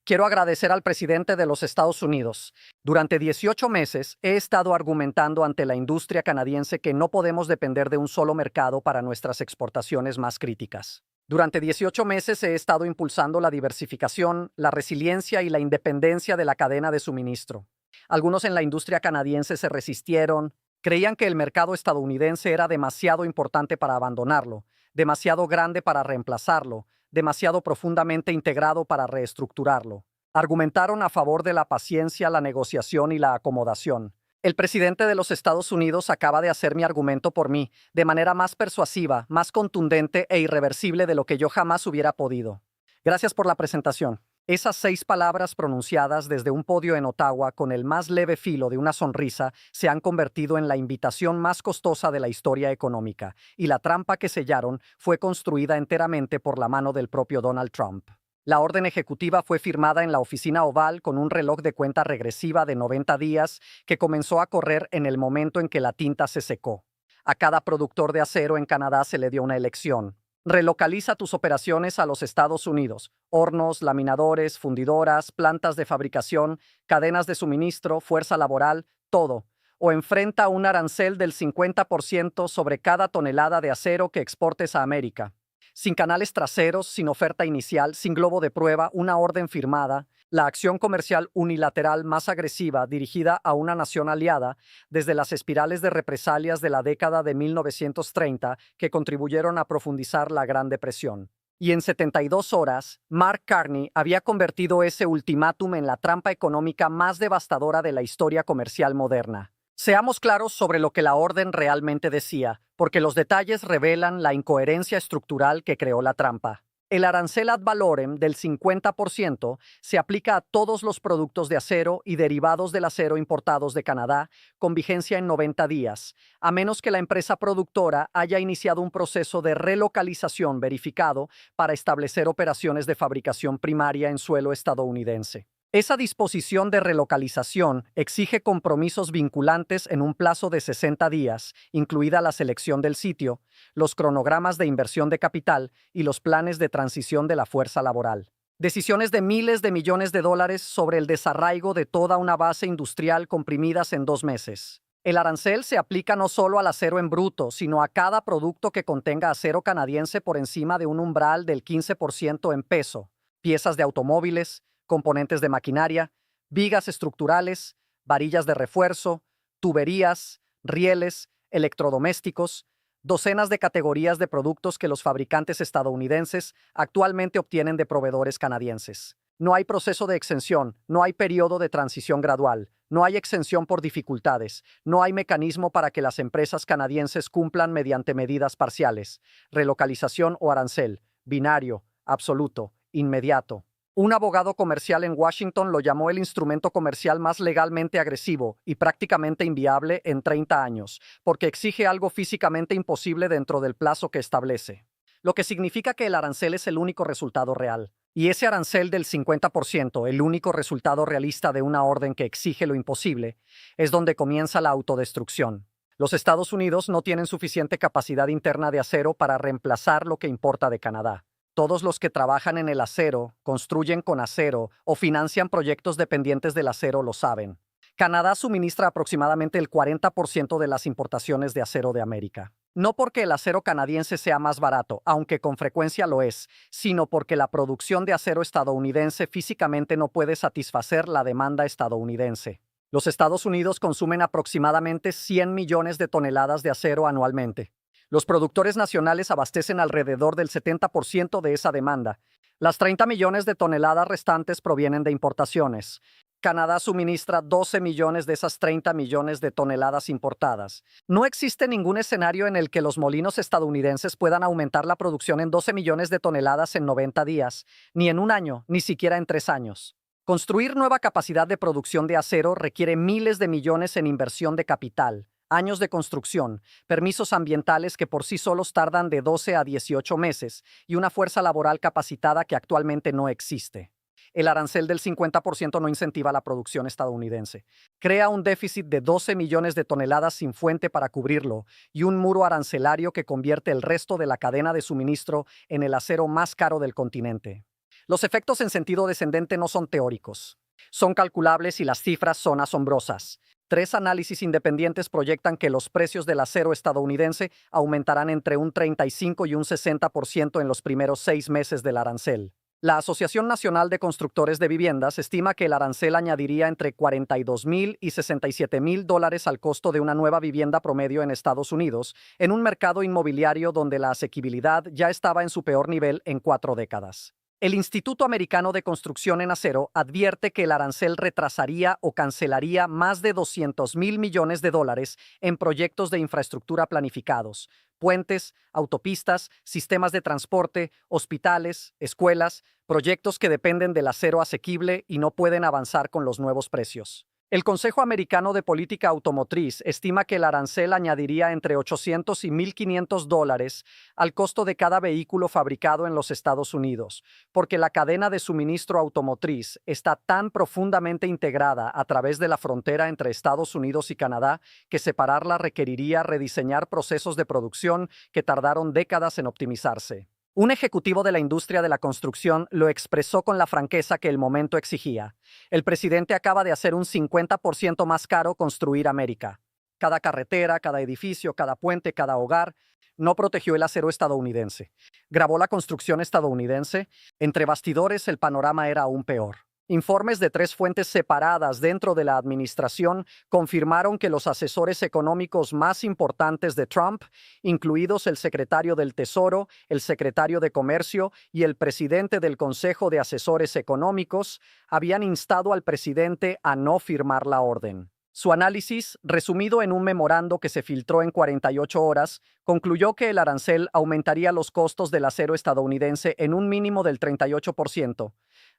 Quiero agradecer al presidente de los Estados Unidos. Durante 18 meses he estado argumentando ante la industria canadiense que no podemos depender de un solo mercado para nuestras exportaciones más críticas. Durante 18 meses he estado impulsando la diversificación, la resiliencia y la independencia de la cadena de suministro. Algunos en la industria canadiense se resistieron, creían que el mercado estadounidense era demasiado importante para abandonarlo, demasiado grande para reemplazarlo, demasiado profundamente integrado para reestructurarlo. Argumentaron a favor de la paciencia, la negociación y la acomodación. El presidente de los Estados Unidos acaba de hacer mi argumento por mí, de manera más persuasiva, más contundente e irreversible de lo que yo jamás hubiera podido. Gracias por la presentación. Esas 6 palabras pronunciadas desde un podio en Ottawa con el más leve filo de una sonrisa se han convertido en la invitación más costosa de la historia económica, y la trampa que sellaron fue construida enteramente por la mano del propio Donald Trump. La orden ejecutiva fue firmada en la oficina oval con un reloj de cuenta regresiva de 90 días que comenzó a correr en el momento en que la tinta se secó. A cada productor de acero en Canadá se le dio una elección. Relocaliza tus operaciones a los Estados Unidos. Hornos, laminadores, fundidoras, plantas de fabricación, cadenas de suministro, fuerza laboral, todo. O enfrenta un arancel del 50% sobre cada tonelada de acero que exportes a América. Sin canales traseros, sin oferta inicial, sin globo de prueba, una orden firmada, la acción comercial unilateral más agresiva dirigida a una nación aliada desde las espirales de represalias de la década de 1930 que contribuyeron a profundizar la Gran Depresión. Y en 72 horas, Mark Carney había convertido ese ultimátum en la trampa económica más devastadora de la historia comercial moderna. Seamos claros sobre lo que la orden realmente decía, porque los detalles revelan la incoherencia estructural que creó la trampa. El arancel ad valorem del 50% se aplica a todos los productos de acero y derivados del acero importados de Canadá, con vigencia en 90 días, a menos que la empresa productora haya iniciado un proceso de relocalización verificado para establecer operaciones de fabricación primaria en suelo estadounidense. Esa disposición de relocalización exige compromisos vinculantes en un plazo de 60 días, incluida la selección del sitio, los cronogramas de inversión de capital y los planes de transición de la fuerza laboral. Decisiones de miles de millones de dólares sobre el desarraigo de toda una base industrial comprimidas en 2 meses. El arancel se aplica no solo al acero en bruto, sino a cada producto que contenga acero canadiense por encima de un umbral del 15% en peso, piezas de automóviles, componentes de maquinaria, vigas estructurales, varillas de refuerzo, tuberías, rieles, electrodomésticos, docenas de categorías de productos que los fabricantes estadounidenses actualmente obtienen de proveedores canadienses. No hay proceso de exención, no hay periodo de transición gradual, no hay exención por dificultades, no hay mecanismo para que las empresas canadienses cumplan mediante medidas parciales, relocalización o arancel, binario, absoluto, inmediato. Un abogado comercial en Washington lo llamó el instrumento comercial más legalmente agresivo y prácticamente inviable en 30 años, porque exige algo físicamente imposible dentro del plazo que establece. Lo que significa que el arancel es el único resultado real. Y ese arancel del 50%, el único resultado realista de una orden que exige lo imposible, es donde comienza la autodestrucción. Los Estados Unidos no tienen suficiente capacidad interna de acero para reemplazar lo que importa de Canadá. Todos los que trabajan en el acero, construyen con acero o financian proyectos dependientes del acero lo saben. Canadá suministra aproximadamente el 40% de las importaciones de acero de América. No porque el acero canadiense sea más barato, aunque con frecuencia lo es, sino porque la producción de acero estadounidense físicamente no puede satisfacer la demanda estadounidense. Los Estados Unidos consumen aproximadamente 100 millones de toneladas de acero anualmente. Los productores nacionales abastecen alrededor del 70% de esa demanda. Las 30 millones de toneladas restantes provienen de importaciones. Canadá suministra 12 millones de esas 30 millones de toneladas importadas. No existe ningún escenario en el que los molinos estadounidenses puedan aumentar la producción en 12 millones de toneladas en 90 días, ni en un año, ni siquiera en 3 años. Construir nueva capacidad de producción de acero requiere miles de millones en inversión de capital, años de construcción, permisos ambientales que por sí solos tardan de 12 a 18 meses y una fuerza laboral capacitada que actualmente no existe. El arancel del 50% no incentiva la producción estadounidense. Crea un déficit de 12 millones de toneladas sin fuente para cubrirlo y un muro arancelario que convierte el resto de la cadena de suministro en el acero más caro del continente. Los efectos en sentido descendente no son teóricos. Son calculables y las cifras son asombrosas. 3 análisis independientes proyectan que los precios del acero estadounidense aumentarán entre un 35 y un 60% en los primeros 6 meses del arancel. La Asociación Nacional de Constructores de Viviendas estima que el arancel añadiría entre $42,000 y $67,000 al costo de una nueva vivienda promedio en Estados Unidos, en un mercado inmobiliario donde la asequibilidad ya estaba en su peor nivel en 4 décadas. El Instituto Americano de Construcción en Acero advierte que el arancel retrasaría o cancelaría más de $200,000 millones en proyectos de infraestructura planificados: puentes, autopistas, sistemas de transporte, hospitales, escuelas, proyectos que dependen del acero asequible y no pueden avanzar con los nuevos precios. El Consejo Americano de Política Automotriz estima que el arancel añadiría entre $800 y $1,500 al costo de cada vehículo fabricado en los Estados Unidos, porque la cadena de suministro automotriz está tan profundamente integrada a través de la frontera entre Estados Unidos y Canadá que separarla requeriría rediseñar procesos de producción que tardaron décadas en optimizarse. Un ejecutivo de la industria de la construcción lo expresó con la franqueza que el momento exigía. El presidente acaba de hacer un 50% más caro construir América. Cada carretera, cada edificio, cada puente, cada hogar no protegió el acero estadounidense. ¿Grabó la construcción estadounidense? Entre bastidores el panorama era aún peor. Informes de 3 fuentes separadas dentro de la administración confirmaron que los asesores económicos más importantes de Trump, incluidos el secretario del Tesoro, el secretario de Comercio y el presidente del Consejo de Asesores Económicos, habían instado al presidente a no firmar la orden. Su análisis, resumido en un memorando que se filtró en 48 horas, concluyó que el arancel aumentaría los costos del acero estadounidense en un mínimo del 38%,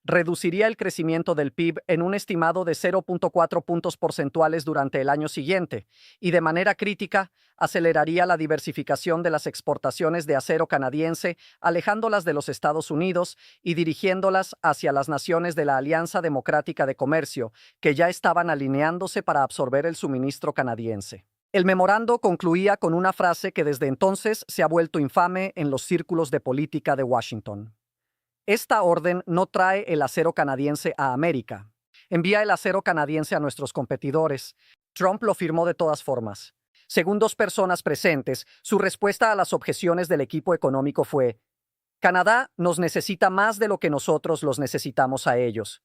reduciría el crecimiento del PIB en un estimado de 0,4 puntos porcentuales durante el año siguiente y, de manera crítica, aceleraría la diversificación de las exportaciones de acero canadiense, alejándolas de los Estados Unidos y dirigiéndolas hacia las naciones de la Alianza Democrática de Comercio, que ya estaban alineándose para absorber el suministro canadiense. El memorando concluía con una frase que desde entonces se ha vuelto infame en los círculos de política de Washington. Esta orden no trae el acero canadiense a América. Envía el acero canadiense a nuestros competidores. Trump lo firmó de todas formas. Según 2 personas presentes, su respuesta a las objeciones del equipo económico fue: Canadá nos necesita más de lo que nosotros los necesitamos a ellos.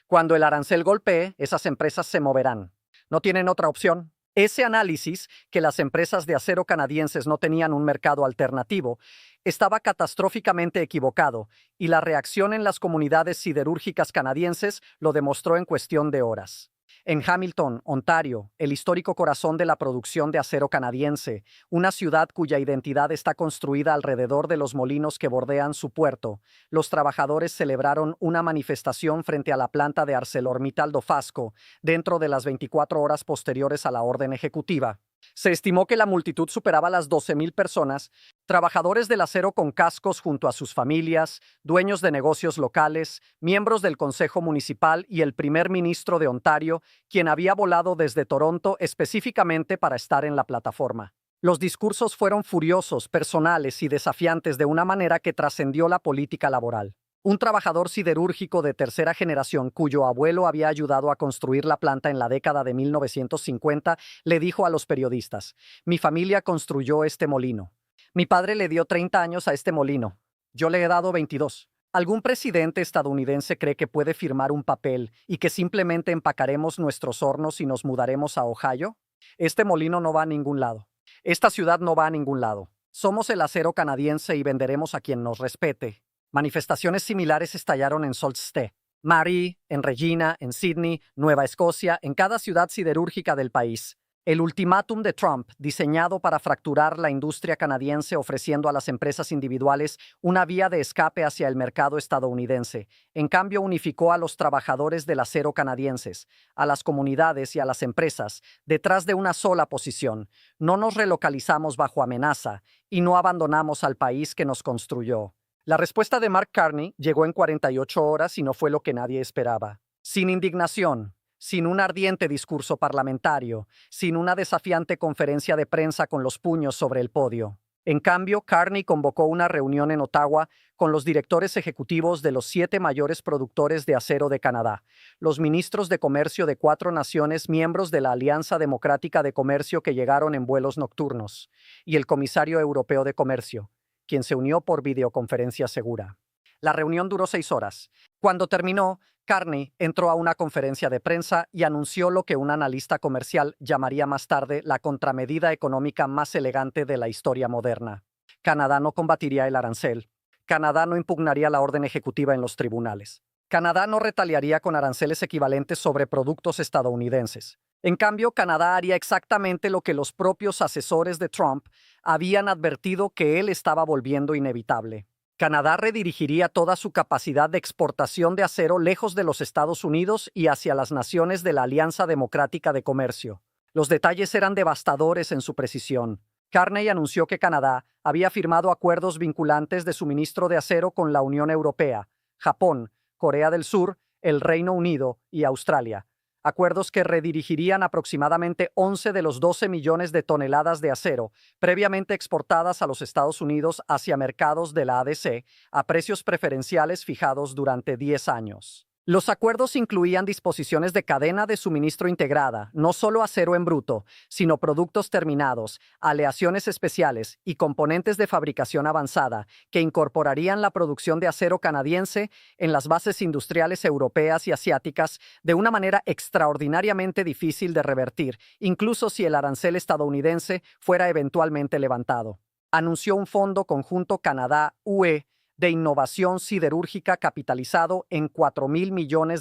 Cuando el arancel golpee, esas empresas se moverán. No tienen otra opción. Ese análisis, que las empresas de acero canadienses no tenían un mercado alternativo, estaba catastróficamente equivocado, y la reacción en las comunidades siderúrgicas canadienses lo demostró en cuestión de horas. En Hamilton, Ontario, el histórico corazón de la producción de acero canadiense, una ciudad cuya identidad está construida alrededor de los molinos que bordean su puerto, los trabajadores celebraron una manifestación frente a la planta de ArcelorMittal Dofasco dentro de las 24 horas posteriores a la orden ejecutiva. Se estimó que la multitud superaba las 12,000 personas, trabajadores del acero con cascos junto a sus familias, dueños de negocios locales, miembros del Consejo Municipal y el primer ministro de Ontario, quien había volado desde Toronto específicamente para estar en la plataforma. Los discursos fueron furiosos, personales y desafiantes de una manera que trascendió la política laboral. Un trabajador siderúrgico de tercera generación cuyo abuelo había ayudado a construir la planta en la década de 1950 le dijo a los periodistas: «Mi familia construyó este molino. Mi padre le dio 30 años a este molino. Yo le he dado 22». ¿Algún presidente estadounidense cree que puede firmar un papel y que simplemente empacaremos nuestros hornos y nos mudaremos a Ohio? Este molino no va a ningún lado. Esta ciudad no va a ningún lado. Somos el acero canadiense y venderemos a quien nos respete. Manifestaciones similares estallaron en Sault Ste. Marie, en Regina, en Sydney, Nueva Escocia, en cada ciudad siderúrgica del país. El ultimátum de Trump, diseñado para fracturar la industria canadiense ofreciendo a las empresas individuales una vía de escape hacia el mercado estadounidense, en cambio unificó a los trabajadores del acero canadienses, a las comunidades y a las empresas detrás de una sola posición: no nos relocalizamos bajo amenaza y no abandonamos al país que nos construyó. La respuesta de Mark Carney llegó en 48 horas y no fue lo que nadie esperaba. Sin indignación, sin un ardiente discurso parlamentario, sin una desafiante conferencia de prensa con los puños sobre el podio. En cambio, Carney convocó una reunión en Ottawa con los directores ejecutivos de los 7 mayores productores de acero de Canadá, los ministros de comercio de 4 naciones miembros de la Alianza Democrática de Comercio que llegaron en vuelos nocturnos, y el comisario europeo de comercio, quien se unió por videoconferencia segura. La reunión duró 6 horas. Cuando terminó, Carney entró a una conferencia de prensa y anunció lo que un analista comercial llamaría más tarde la contramedida económica más elegante de la historia moderna. Canadá no combatiría el arancel. Canadá no impugnaría la orden ejecutiva en los tribunales. Canadá no retaliaría con aranceles equivalentes sobre productos estadounidenses. En cambio, Canadá haría exactamente lo que los propios asesores de Trump habían advertido que él estaba volviendo inevitable. Canadá redirigiría toda su capacidad de exportación de acero lejos de los Estados Unidos y hacia las naciones de la Alianza Democrática de Comercio. Los detalles eran devastadores en su precisión. Carney anunció que Canadá había firmado acuerdos vinculantes de suministro de acero con la Unión Europea, Japón, Corea del Sur, el Reino Unido y Australia. Acuerdos que redirigirían aproximadamente 11 de los 12 millones de toneladas de acero previamente exportadas a los Estados Unidos hacia mercados de la ADC a precios preferenciales fijados durante 10 años. Los acuerdos incluían disposiciones de cadena de suministro integrada, no solo acero en bruto, sino productos terminados, aleaciones especiales y componentes de fabricación avanzada que incorporarían la producción de acero canadiense en las bases industriales europeas y asiáticas de una manera extraordinariamente difícil de revertir, incluso si el arancel estadounidense fuera eventualmente levantado. Anunció un fondo conjunto Canadá-UE de innovación siderúrgica capitalizado en $4,000 millones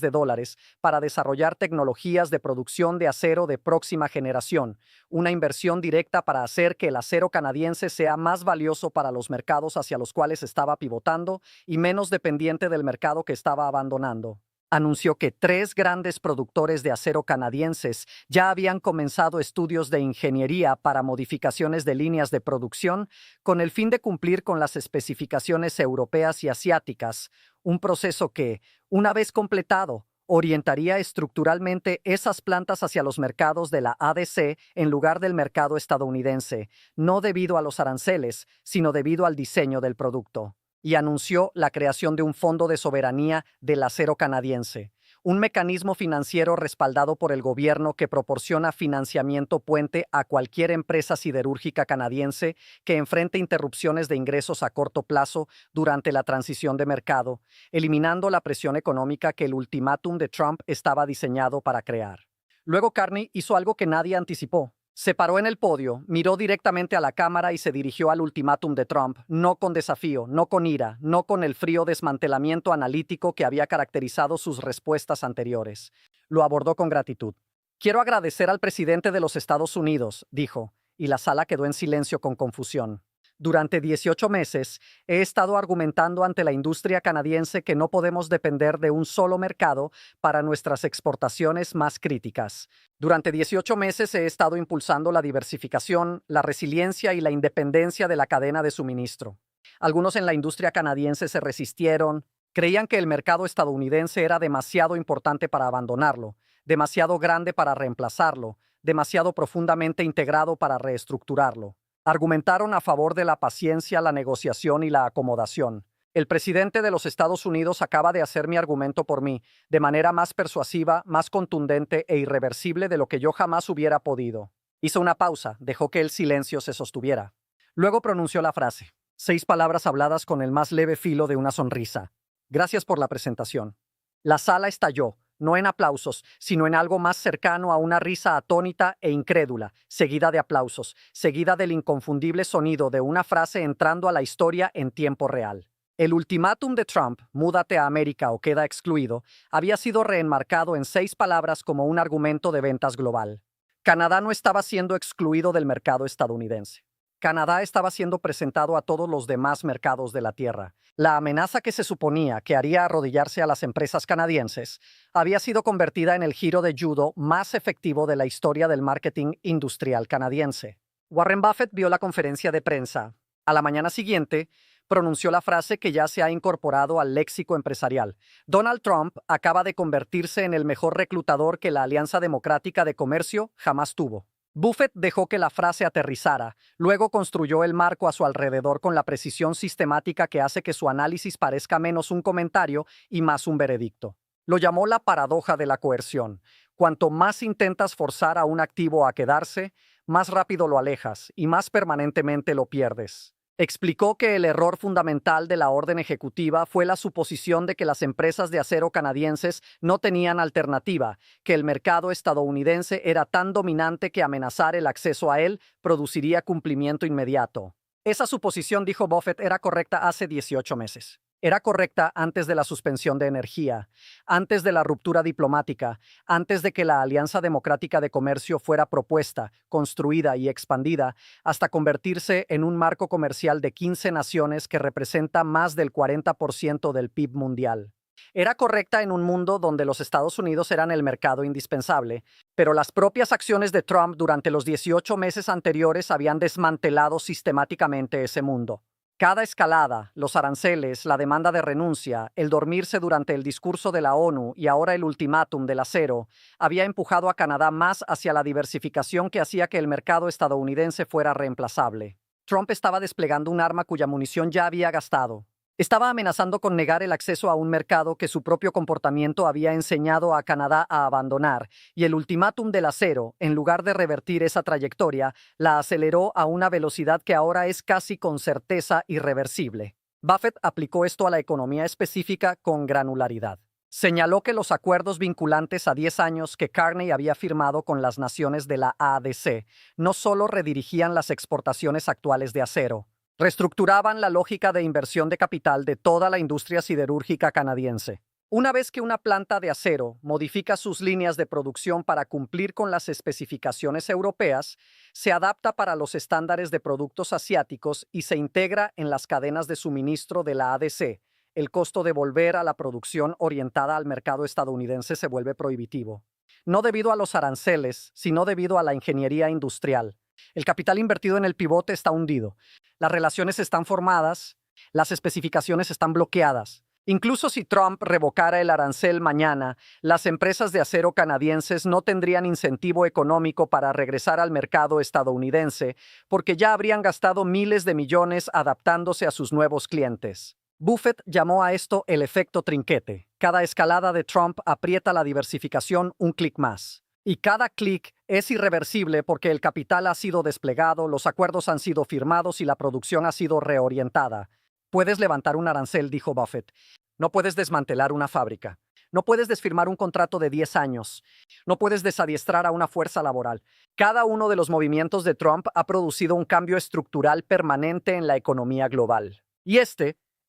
para desarrollar tecnologías de producción de acero de próxima generación, una inversión directa para hacer que el acero canadiense sea más valioso para los mercados hacia los cuales estaba pivotando y menos dependiente del mercado que estaba abandonando. Anunció que 3 grandes productores de acero canadienses ya habían comenzado estudios de ingeniería para modificaciones de líneas de producción con el fin de cumplir con las especificaciones europeas y asiáticas, un proceso que, una vez completado, orientaría estructuralmente esas plantas hacia los mercados de la ADC en lugar del mercado estadounidense, no debido a los aranceles, sino debido al diseño del producto. Y anunció la creación de un fondo de soberanía del acero canadiense, un mecanismo financiero respaldado por el gobierno que proporciona financiamiento puente a cualquier empresa siderúrgica canadiense que enfrente interrupciones de ingresos a corto plazo durante la transición de mercado, eliminando la presión económica que el ultimátum de Trump estaba diseñado para crear. Luego Carney hizo algo que nadie anticipó. Se paró en el podio, miró directamente a la cámara y se dirigió al ultimátum de Trump, no con desafío, no con ira, no con el frío desmantelamiento analítico que había caracterizado sus respuestas anteriores. Lo abordó con gratitud. «Quiero agradecer al presidente de los Estados Unidos», dijo, y la sala quedó en silencio con confusión. Durante 18 meses, he estado argumentando ante la industria canadiense que no podemos depender de un solo mercado para nuestras exportaciones más críticas. Durante 18 meses he estado impulsando la diversificación, la resiliencia y la independencia de la cadena de suministro. Algunos en la industria canadiense se resistieron, creían que el mercado estadounidense era demasiado importante para abandonarlo, demasiado grande para reemplazarlo, demasiado profundamente integrado para reestructurarlo. Argumentaron a favor de la paciencia, la negociación y la acomodación. El presidente de los Estados Unidos acaba de hacer mi argumento por mí, de manera más persuasiva, más contundente e irreversible de lo que yo jamás hubiera podido. Hizo una pausa, dejó que el silencio se sostuviera. Luego pronunció la frase. 6 palabras habladas con el más leve filo de una sonrisa. Gracias por la presentación. La sala estalló. No en aplausos, sino en algo más cercano a una risa atónita e incrédula, seguida de aplausos, seguida del inconfundible sonido de una frase entrando a la historia en tiempo real. El ultimátum de Trump, múdate a América o queda excluido, había sido reenmarcado en 6 palabras como un argumento de ventas global. Canadá no estaba siendo excluido del mercado estadounidense. Canadá estaba siendo presentado a todos los demás mercados de la Tierra. La amenaza que se suponía que haría arrodillarse a las empresas canadienses había sido convertida en el giro de judo más efectivo de la historia del marketing industrial canadiense. Warren Buffett vio la conferencia de prensa. A la mañana siguiente, pronunció la frase que ya se ha incorporado al léxico empresarial. Donald Trump acaba de convertirse en el mejor reclutador que la Alianza Democrática de Comercio jamás tuvo. Buffett dejó que la frase aterrizara, luego construyó el marco a su alrededor con la precisión sistemática que hace que su análisis parezca menos un comentario y más un veredicto. Lo llamó la paradoja de la coerción. Cuanto más intentas forzar a un activo a quedarse, más rápido lo alejas y más permanentemente lo pierdes. Explicó que el error fundamental de la orden ejecutiva fue la suposición de que las empresas de acero canadienses no tenían alternativa, que el mercado estadounidense era tan dominante que amenazar el acceso a él produciría cumplimiento inmediato. Esa suposición, dijo Buffett, era correcta hace 18 meses. Era correcta antes de la suspensión de energía, antes de la ruptura diplomática, antes de que la Alianza Democrática de Comercio fuera propuesta, construida y expandida hasta convertirse en un marco comercial de 15 naciones que representa más del 40% del PIB mundial. Era correcta en un mundo donde los Estados Unidos eran el mercado indispensable, pero las propias acciones de Trump durante los 18 meses anteriores habían desmantelado sistemáticamente ese mundo. Cada escalada, los aranceles, la demanda de renuncia, el dormirse durante el discurso de la ONU y ahora el ultimátum del acero, había empujado a Canadá más hacia la diversificación que hacía que el mercado estadounidense fuera reemplazable. Trump estaba desplegando un arma cuya munición ya había gastado. Estaba amenazando con negar el acceso a un mercado que su propio comportamiento había enseñado a Canadá a abandonar, y el ultimátum del acero, en lugar de revertir esa trayectoria, la aceleró a una velocidad que ahora es casi con certeza irreversible. Buffett aplicó esto a la economía específica con granularidad. Señaló que los acuerdos vinculantes a 10 años que Carney había firmado con las naciones de la ADC no solo redirigían las exportaciones actuales de acero, reestructuraban la lógica de inversión de capital de toda la industria siderúrgica canadiense. Una vez que una planta de acero modifica sus líneas de producción para cumplir con las especificaciones europeas, se adapta para los estándares de productos asiáticos y se integra en las cadenas de suministro de la ADC, el costo de volver a la producción orientada al mercado estadounidense se vuelve prohibitivo. No debido a los aranceles, sino debido a la ingeniería industrial. El capital invertido en el pivote está hundido. Las relaciones están formadas, las especificaciones están bloqueadas. Incluso si Trump revocara el arancel mañana, las empresas de acero canadienses no tendrían incentivo económico para regresar al mercado estadounidense porque ya habrían gastado miles de millones adaptándose a sus nuevos clientes. Buffett llamó a esto el efecto trinquete. Cada escalada de Trump aprieta la diversificación un clic más. Y cada clic es irreversible porque el capital ha sido desplegado, los acuerdos han sido firmados y la producción ha sido reorientada. Puedes levantar un arancel, dijo Buffett. No puedes desmantelar una fábrica. No puedes desfirmar un contrato de 10 años. No puedes desadiestrar a una fuerza laboral. Cada uno de los movimientos de Trump ha producido un cambio estructural permanente en la economía global. Y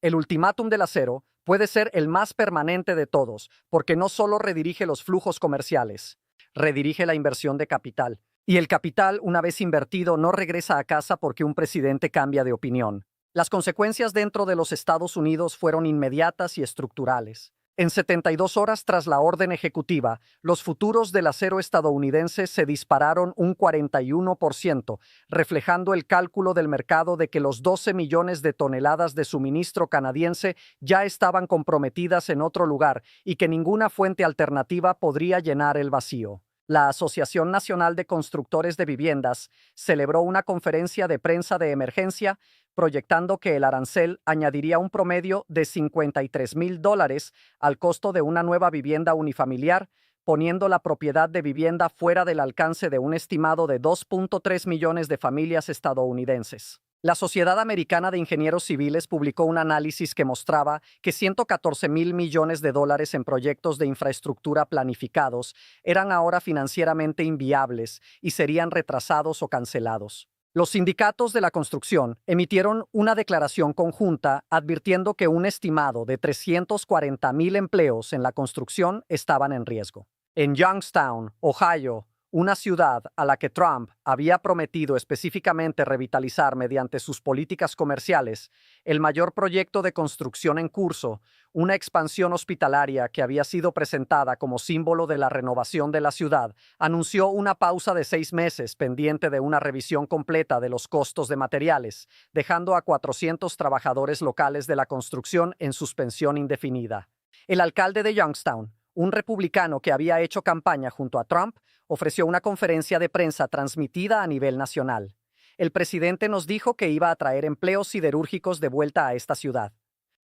el ultimátum del acero, puede ser el más permanente de todos, porque no solo redirige los flujos comerciales, redirige la inversión de capital. Y el capital, una vez invertido, no regresa a casa porque un presidente cambia de opinión. Las consecuencias dentro de los Estados Unidos fueron inmediatas y estructurales. En 72 horas tras la orden ejecutiva, los futuros del acero estadounidense se dispararon un 41%, reflejando el cálculo del mercado de que los 12 millones de toneladas de suministro canadiense ya estaban comprometidas en otro lugar y que ninguna fuente alternativa podría llenar el vacío. La Asociación Nacional de Constructores de Viviendas celebró una conferencia de prensa de emergencia proyectando que el arancel añadiría un promedio de $53,000 al costo de una nueva vivienda unifamiliar, poniendo la propiedad de vivienda fuera del alcance de un estimado de 2.3 millones de familias estadounidenses. La Sociedad Americana de Ingenieros Civiles publicó un análisis que mostraba que $114,000 millones en proyectos de infraestructura planificados eran ahora financieramente inviables y serían retrasados o cancelados. Los sindicatos de la construcción emitieron una declaración conjunta advirtiendo que un estimado de 340,000 empleos en la construcción estaban en riesgo. En Youngstown, Ohio, una ciudad a la que Trump había prometido específicamente revitalizar mediante sus políticas comerciales, el mayor proyecto de construcción en curso, una expansión hospitalaria que había sido presentada como símbolo de la renovación de la ciudad, anunció una pausa de 6 meses pendiente de una revisión completa de los costos de materiales, dejando a 400 trabajadores locales de la construcción en suspensión indefinida. El alcalde de Youngstown, Un republicano que había hecho campaña junto a Trump ofreció una conferencia de prensa transmitida a nivel nacional. El presidente nos dijo que iba a traer empleos siderúrgicos de vuelta a esta ciudad.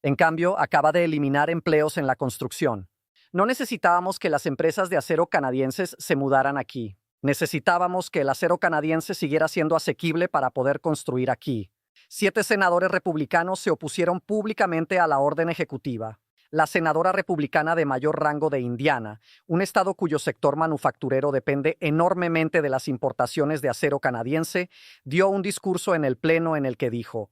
En cambio, acaba de eliminar empleos en la construcción. No necesitábamos que las empresas de acero canadienses se mudaran aquí. Necesitábamos que el acero canadiense siguiera siendo asequible para poder construir aquí. 7 senadores republicanos se opusieron públicamente a la orden ejecutiva. La senadora republicana de mayor rango de Indiana, un estado cuyo sector manufacturero depende enormemente de las importaciones de acero canadiense, dio un discurso en el Pleno en el que dijo: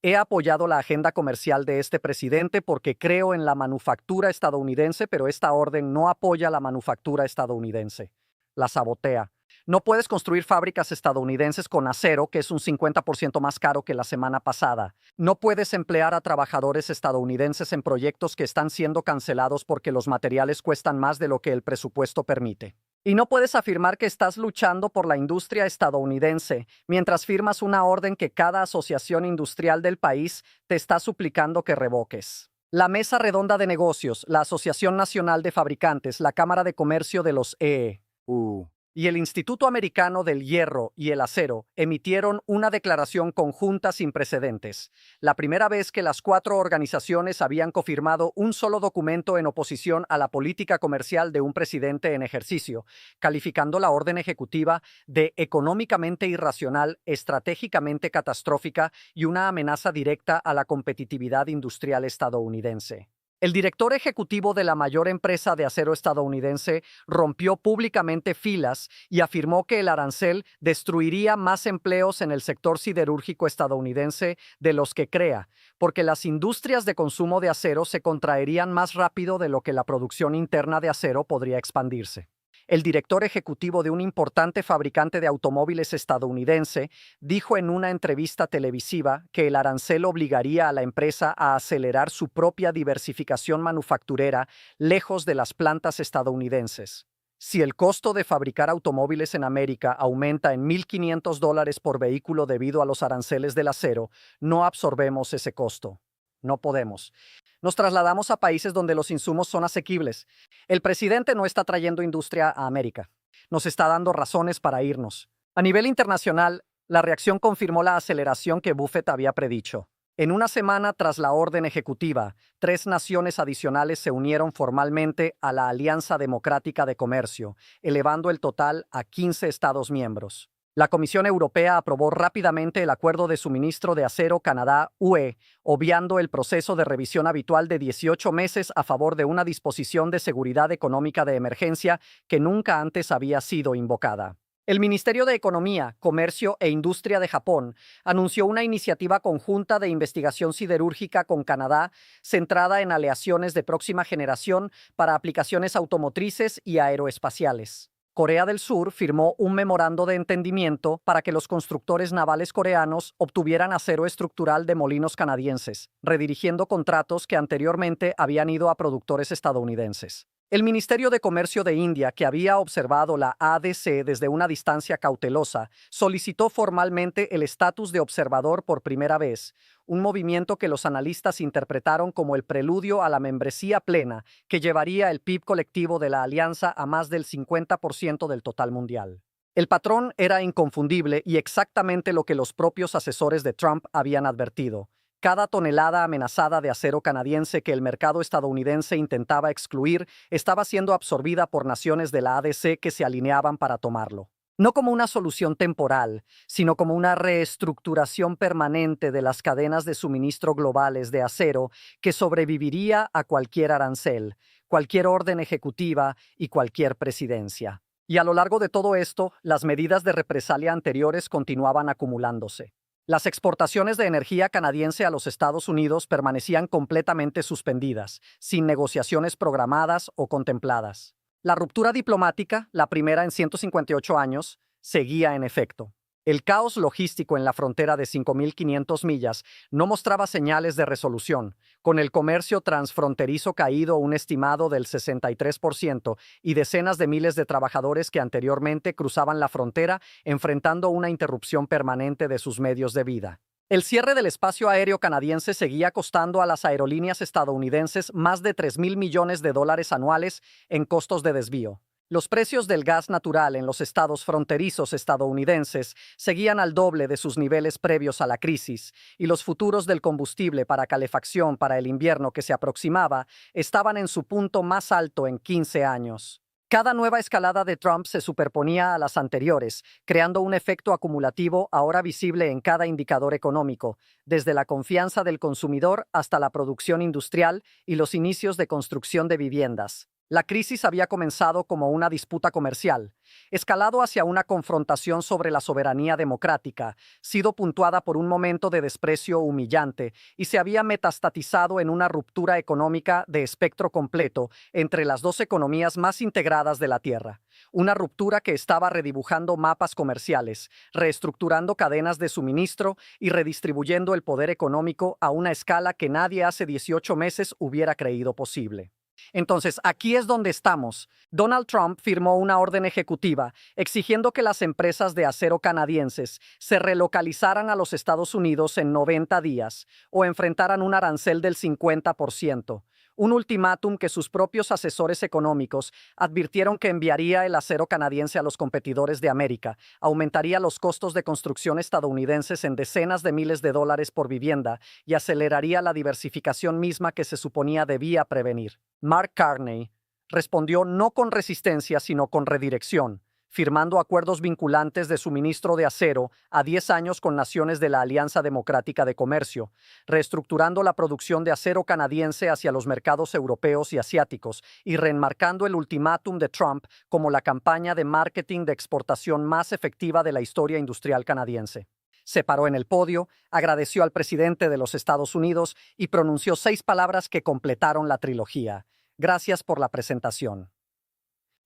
"He apoyado la agenda comercial de este presidente porque creo en la manufactura estadounidense, pero esta orden no apoya la manufactura estadounidense. La sabotea. No puedes construir fábricas estadounidenses con acero, que es un 50% más caro que la semana pasada. No puedes emplear a trabajadores estadounidenses en proyectos que están siendo cancelados porque los materiales cuestan más de lo que el presupuesto permite. Y no puedes afirmar que estás luchando por la industria estadounidense mientras firmas una orden que cada asociación industrial del país te está suplicando que revoques". La Mesa Redonda de Negocios, la Asociación Nacional de Fabricantes, la Cámara de Comercio de los EU y el Instituto Americano del Hierro y el Acero emitieron una declaración conjunta sin precedentes, la primera vez que las 4 organizaciones habían cofirmado un solo documento en oposición a la política comercial de un presidente en ejercicio, calificando la orden ejecutiva de económicamente irracional, estratégicamente catastrófica y una amenaza directa a la competitividad industrial estadounidense. El director ejecutivo de la mayor empresa de acero estadounidense rompió públicamente filas y afirmó que el arancel destruiría más empleos en el sector siderúrgico estadounidense de los que crea, porque las industrias de consumo de acero se contraerían más rápido de lo que la producción interna de acero podría expandirse. El director ejecutivo de un importante fabricante de automóviles estadounidense dijo en una entrevista televisiva que el arancel obligaría a la empresa a acelerar su propia diversificación manufacturera lejos de las plantas estadounidenses. Si el costo de fabricar automóviles en América aumenta en $1,500 por vehículo debido a los aranceles del acero, no absorbemos ese costo. No podemos. Nos trasladamos a países donde los insumos son asequibles. El presidente no está trayendo industria a América. Nos está dando razones para irnos. A nivel internacional, la reacción confirmó la aceleración que Buffett había predicho. En una semana tras la orden ejecutiva, 3 naciones adicionales se unieron formalmente a la Alianza Democrática de Comercio, elevando el total a 15 Estados miembros. La Comisión Europea aprobó rápidamente el Acuerdo de Suministro de Acero Canadá-UE, obviando el proceso de revisión habitual de 18 meses a favor de una disposición de seguridad económica de emergencia que nunca antes había sido invocada. El Ministerio de Economía, Comercio e Industria de Japón anunció una iniciativa conjunta de investigación siderúrgica con Canadá centrada en aleaciones de próxima generación para aplicaciones automotrices y aeroespaciales. Corea del Sur firmó un memorando de entendimiento para que los constructores navales coreanos obtuvieran acero estructural de molinos canadienses, redirigiendo contratos que anteriormente habían ido a productores estadounidenses. El Ministerio de Comercio de India, que había observado la ADC desde una distancia cautelosa, solicitó formalmente el estatus de observador por primera vez, un movimiento que los analistas interpretaron como el preludio a la membresía plena que llevaría el PIB colectivo de la alianza a más del 50% del total mundial. El patrón era inconfundible y exactamente lo que los propios asesores de Trump habían advertido. Cada tonelada amenazada de acero canadiense que el mercado estadounidense intentaba excluir estaba siendo absorbida por naciones de la ADC que se alineaban para tomarlo. No como una solución temporal, sino como una reestructuración permanente de las cadenas de suministro globales de acero que sobreviviría a cualquier arancel, cualquier orden ejecutiva y cualquier presidencia. Y a lo largo de todo esto, las medidas de represalia anteriores continuaban acumulándose. Las exportaciones de energía canadiense a los Estados Unidos permanecían completamente suspendidas, sin negociaciones programadas o contempladas. La ruptura diplomática, la primera en 158 años, seguía en efecto. El caos logístico en la frontera de 5.500 millas no mostraba señales de resolución, con el comercio transfronterizo caído un estimado del 63% y decenas de miles de trabajadores que anteriormente cruzaban la frontera enfrentando una interrupción permanente de sus medios de vida. El cierre del espacio aéreo canadiense seguía costando a las aerolíneas estadounidenses más de $3.000 millones anuales en costos de desvío. Los precios del gas natural en los estados fronterizos estadounidenses seguían al doble de sus niveles previos a la crisis, y los futuros del combustible para calefacción para el invierno que se aproximaba estaban en su punto más alto en 15 años. Cada nueva escalada de Trump se superponía a las anteriores, creando un efecto acumulativo ahora visible en cada indicador económico, desde la confianza del consumidor hasta la producción industrial y los inicios de construcción de viviendas. La crisis había comenzado como una disputa comercial, escalado hacia una confrontación sobre la soberanía democrática, sido puntuada por un momento de desprecio humillante y se había metastatizado en una ruptura económica de espectro completo entre las dos economías más integradas de la Tierra. Una ruptura que estaba redibujando mapas comerciales, reestructurando cadenas de suministro y redistribuyendo el poder económico a una escala que nadie hace 18 meses hubiera creído posible. Entonces, aquí es donde estamos. Donald Trump firmó una orden ejecutiva exigiendo que las empresas de acero canadienses se relocalizaran a los Estados Unidos en 90 días o enfrentaran un arancel del 50%, un ultimátum que sus propios asesores económicos advirtieron que enviaría el acero canadiense a los competidores de América, aumentaría los costos de construcción estadounidenses en decenas de miles de dólares por vivienda y aceleraría la diversificación misma que se suponía debía prevenir. Mark Carney respondió no con resistencia, sino con redirección, firmando acuerdos vinculantes de suministro de acero a 10 años con naciones de la Alianza Democrática de Comercio, reestructurando la producción de acero canadiense hacia los mercados europeos y asiáticos y reenmarcando el ultimátum de Trump como la campaña de marketing de exportación más efectiva de la historia industrial canadiense. Se paró en el podio, agradeció al presidente de los Estados Unidos y pronunció 6 palabras que completaron la trilogía. Gracias por la presentación.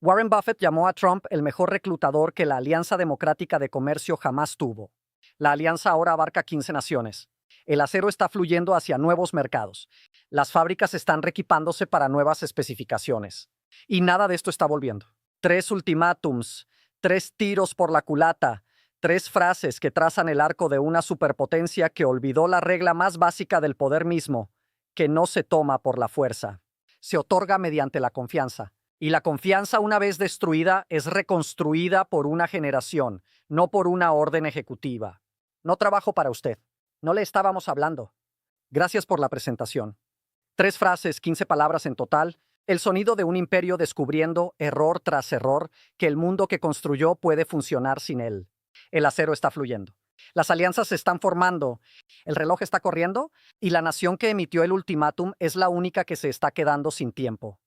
Warren Buffett llamó a Trump el mejor reclutador que la Alianza Democrática de Comercio jamás tuvo. La alianza ahora abarca 15 naciones. El acero está fluyendo hacia nuevos mercados. Las fábricas están reequipándose para nuevas especificaciones. Y nada de esto está volviendo. 3 ultimátums, 3 tiros por la culata, 3 frases que trazan el arco de una superpotencia que olvidó la regla más básica del poder mismo, que no se toma por la fuerza. Se otorga mediante la confianza. Y la confianza, una vez destruida, es reconstruida por una generación, no por una orden ejecutiva. No trabajo para usted. No le estábamos hablando. Gracias por la presentación. 3 frases, 15 palabras en total. El sonido de un imperio descubriendo, error tras error, que el mundo que construyó puede funcionar sin él. El acero está fluyendo. Las alianzas se están formando. El reloj está corriendo y la nación que emitió el ultimátum es la única que se está quedando sin tiempo.